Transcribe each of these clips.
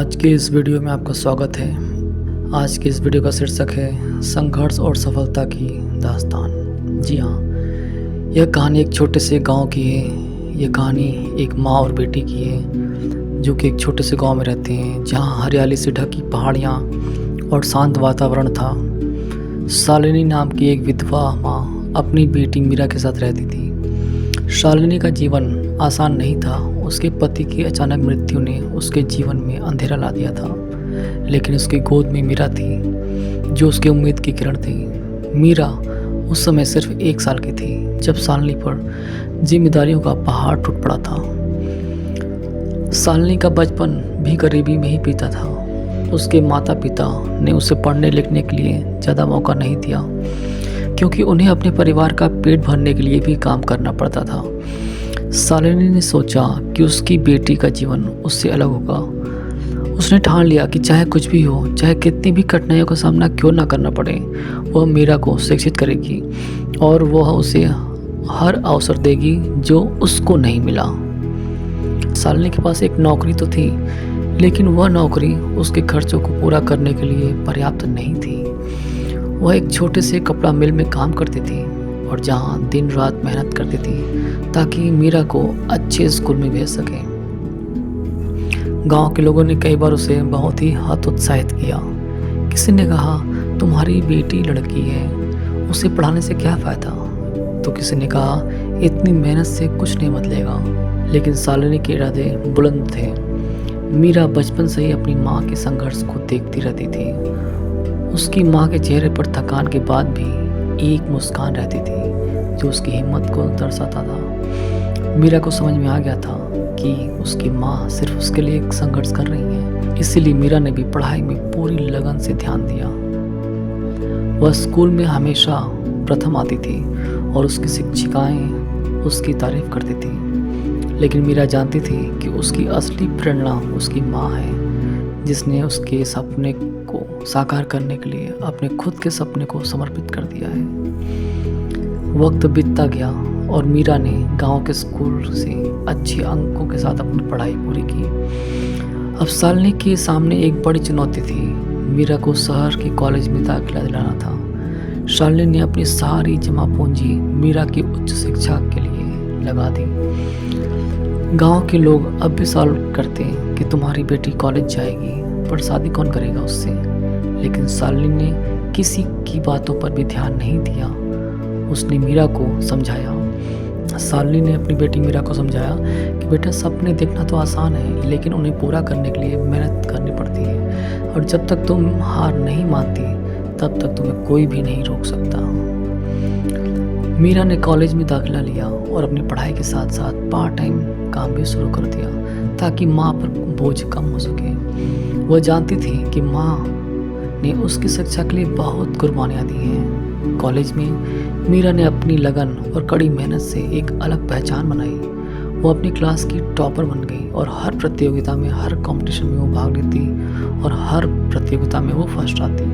आज के इस वीडियो में आपका स्वागत है। आज के इस वीडियो का शीर्षक है संघर्ष और सफलता की दास्तान। जी हाँ, यह कहानी एक छोटे से गांव की है। यह कहानी एक माँ और बेटी की है जो कि एक छोटे से गांव में रहते हैं जहां हरियाली से ढकी पहाड़ियां और शांत वातावरण था। शालिनी नाम की एक विधवा माँ अपनी बेटी मीरा के साथ रहती थी। शालिनी का जीवन आसान नहीं था। उसके पति की अचानक मृत्यु ने उसके जीवन में अंधेरा ला दिया था, लेकिन उसकी गोद में मीरा थी जो उसकी उम्मीद की किरण थी। मीरा उस समय सिर्फ 1 साल की थी जब शालिनी पर जिम्मेदारियों का पहाड़ टूट पड़ा था। शालिनी का बचपन भी गरीबी में ही बीता था। उसके माता पिता ने उसे पढ़ने लिखने के लिए ज़्यादा मौका नहीं दिया क्योंकि उन्हें अपने परिवार का पेट भरने के लिए भी काम करना पड़ता था। शालिनी ने सोचा कि उसकी बेटी का जीवन उससे अलग होगा। उसने ठान लिया कि चाहे कुछ भी हो, चाहे कितनी भी कठिनाइयों का सामना क्यों ना करना पड़े, वह मीरा को शिक्षित करेगी और वह उसे हर अवसर देगी जो उसको नहीं मिला। शालिनी के पास एक नौकरी तो थी, लेकिन वह नौकरी उसके खर्चों को पूरा करने के लिए पर्याप्त नहीं थी। वह एक छोटे से कपड़ा मिल में काम करती थी और जहां दिन रात मेहनत करती थी ताकि मीरा को अच्छे स्कूल में भेज सके। गांव के लोगों ने कई बार उसे बहुत ही हतोत्साहित किया। किसी ने कहा, तुम्हारी बेटी लड़की है, उसे पढ़ाने से क्या फ़ायदा। तो किसी ने कहा, इतनी मेहनत से कुछ नहीं बदलेगा। लेकिन शालिनी के इरादे बुलंद थे। मीरा बचपन से ही अपनी माँ के संघर्ष को देखती रहती थी। उसकी माँ के चेहरे पर थकान के बाद भी एक मुस्कान रहती थी जो उसकी हिम्मत को दर्शाता था। मीरा को समझ में आ गया था कि उसकी माँ सिर्फ उसके लिए एक संघर्ष कर रही है। इसीलिए मीरा ने भी पढ़ाई में पूरी लगन से ध्यान दिया। वह स्कूल में हमेशा प्रथम आती थी और उसकी शिक्षिकाएं उसकी तारीफ करती थी। लेकिन मीरा जानती थी कि उसकी असली प्रेरणा उसकी माँ है, जिसने उसके सपने को साकार करने के लिए अपने खुद के सपने को समर्पित कर दिया है। वक्त बीतता गया और मीरा ने गांव के स्कूल से अच्छे अंकों के साथ अपनी पढ़ाई पूरी की। अब शालिनी के सामने एक बड़ी चुनौती थी। मीरा को शहर के कॉलेज में दाखिला दिलाना था। शालिनी ने अपनी सारी जमा पूंजी मीरा की उच्च शिक्षा के लिए लगा दी। गांव के लोग अब भी सवाल करते कि तुम्हारी बेटी कॉलेज जाएगी, पर शादी कौन करेगा उससे। लेकिन शालिनी ने किसी की बातों पर भी ध्यान नहीं दिया। उसने मीरा को समझाया। शालिनी ने अपनी बेटी मीरा को समझाया कि बेटा, सपने देखना तो आसान है, लेकिन उन्हें पूरा करने के लिए मेहनत करनी पड़ती है और जब तक तुम हार नहीं मानती तब तक तुम्हें कोई भी नहीं रोक सकता। मीरा ने कॉलेज में दाखिला लिया और अपनी पढ़ाई के साथ साथ पार्ट टाइम काम भी शुरू कर दिया ताकि माँ पर बोझ कम हो सके। वह जानती थी कि माँ ने उसकी शिक्षा के लिए बहुत कुर्बानियाँ दी हैं। कॉलेज में मीरा ने अपनी लगन और कड़ी मेहनत से एक अलग पहचान बनाई। वो अपनी क्लास की टॉपर बन गई और हर प्रतियोगिता में, हर कंपटीशन में वो भाग लेती और हर प्रतियोगिता में वो फर्स्ट आती।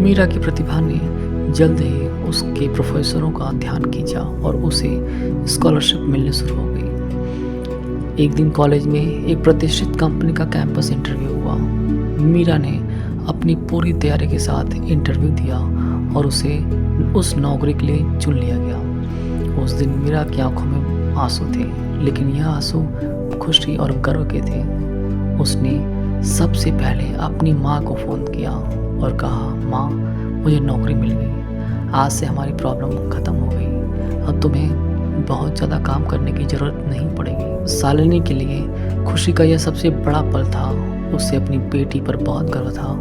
मीरा की प्रतिभा ने जल्द ही उसके प्रोफेसरों का ध्यान खींचा और उसे स्कॉलरशिप मिलने शुरू हो गई। एक दिन कॉलेज में एक प्रतिष्ठित कंपनी का कैंपस इंटरव्यू हुआ। मीरा ने अपनी पूरी तैयारी के साथ इंटरव्यू दिया और उसे उस नौकरी के लिए चुन लिया गया। उस दिन मीरा की आंखों में आंसू थे, लेकिन यह आंसू खुशी और गर्व के थे। उसने सबसे पहले अपनी माँ को फ़ोन किया और कहा, माँ, मुझे नौकरी मिल गई। आज से हमारी प्रॉब्लम ख़त्म हो गई। अब तुम्हें बहुत ज़्यादा काम करने की ज़रूरत नहीं पड़ेगी। शालिनी के लिए खुशी का यह सबसे बड़ा पल था। उसे अपनी बेटी पर बहुत गर्व था।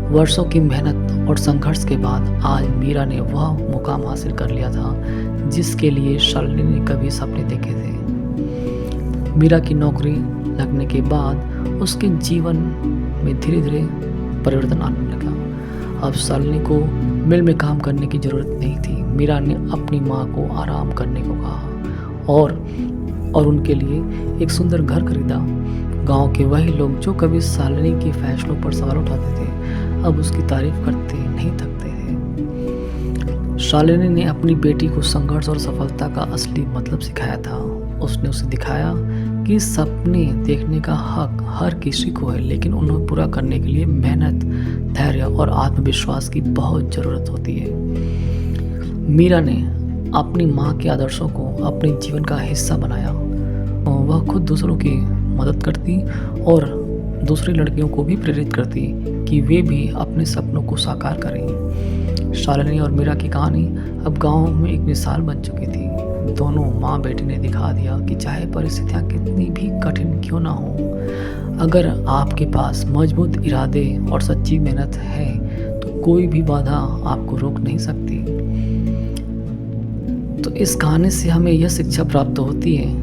वर्षों की मेहनत और संघर्ष के बाद आज मीरा ने वह मुकाम हासिल कर लिया था जिसके लिए शालिनी ने कभी सपने देखे थे। मीरा की नौकरी लगने के बाद उसके जीवन में धीरे धीरे परिवर्तन आने लगा। अब शालिनी को मिल में काम करने की ज़रूरत नहीं थी। मीरा ने अपनी माँ को आराम करने को कहा और उनके लिए एक सुंदर घर खरीदा। गांव के वही लोग जो कभी शालिनी के फैसलों पर सवाल उठाते थे, अब उसकी तारीफ करते नहीं थकते थे। शालिनी ने अपनी बेटी को संघर्ष और सफलता का असली मतलब सिखाया था। उसने उसे दिखाया कि सपने देखने का हक हर किसी को है, लेकिन उन्हें पूरा करने के लिए मेहनत, धैर्य और आत्मविश्वास की बहुत ज़रूरत होती है। मीरा ने अपनी माँ के आदर्शों को अपने जीवन का हिस्सा बनाया। वह खुद दूसरों की मदद करती और दूसरी लड़कियों को भी प्रेरित करती कि वे भी अपने सपनों को साकार करें। शालिनी और मीरा की कहानी अब गांव में एक मिसाल बन चुकी थी। दोनों माँ बेटी ने दिखा दिया कि चाहे परिस्थितियाँ कितनी भी कठिन क्यों ना हो, अगर आपके पास मजबूत इरादे और सच्ची मेहनत है तो कोई भी बाधा आपको रोक नहीं सकती। तो इस कहानी से हमें यह शिक्षा प्राप्त होती है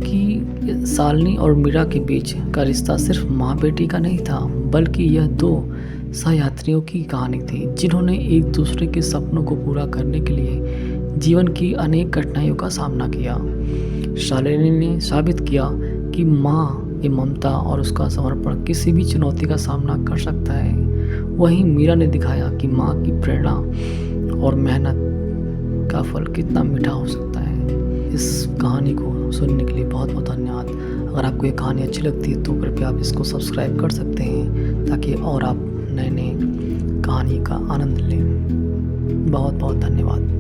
कि शालिनी और मीरा के बीच का रिश्ता सिर्फ माँ बेटी का नहीं था, बल्कि यह दो सहयात्रियों की कहानी थी जिन्होंने एक दूसरे के सपनों को पूरा करने के लिए जीवन की अनेक कठिनाइयों का सामना किया। शालिनी ने साबित किया कि माँ की ममता और उसका समर्पण किसी भी चुनौती का सामना कर सकता है। वहीं मीरा ने दिखाया कि माँ की प्रेरणा और मेहनत का फल कितना मीठा हो सकता है। इस कहानी को सुनने के लिए बहुत बहुत धन्यवाद। अगर आपको ये कहानी अच्छी लगती है तो कृपया आप इसको सब्सक्राइब कर सकते हैं ताकि और आप नए नए कहानी का आनंद लें। बहुत बहुत धन्यवाद।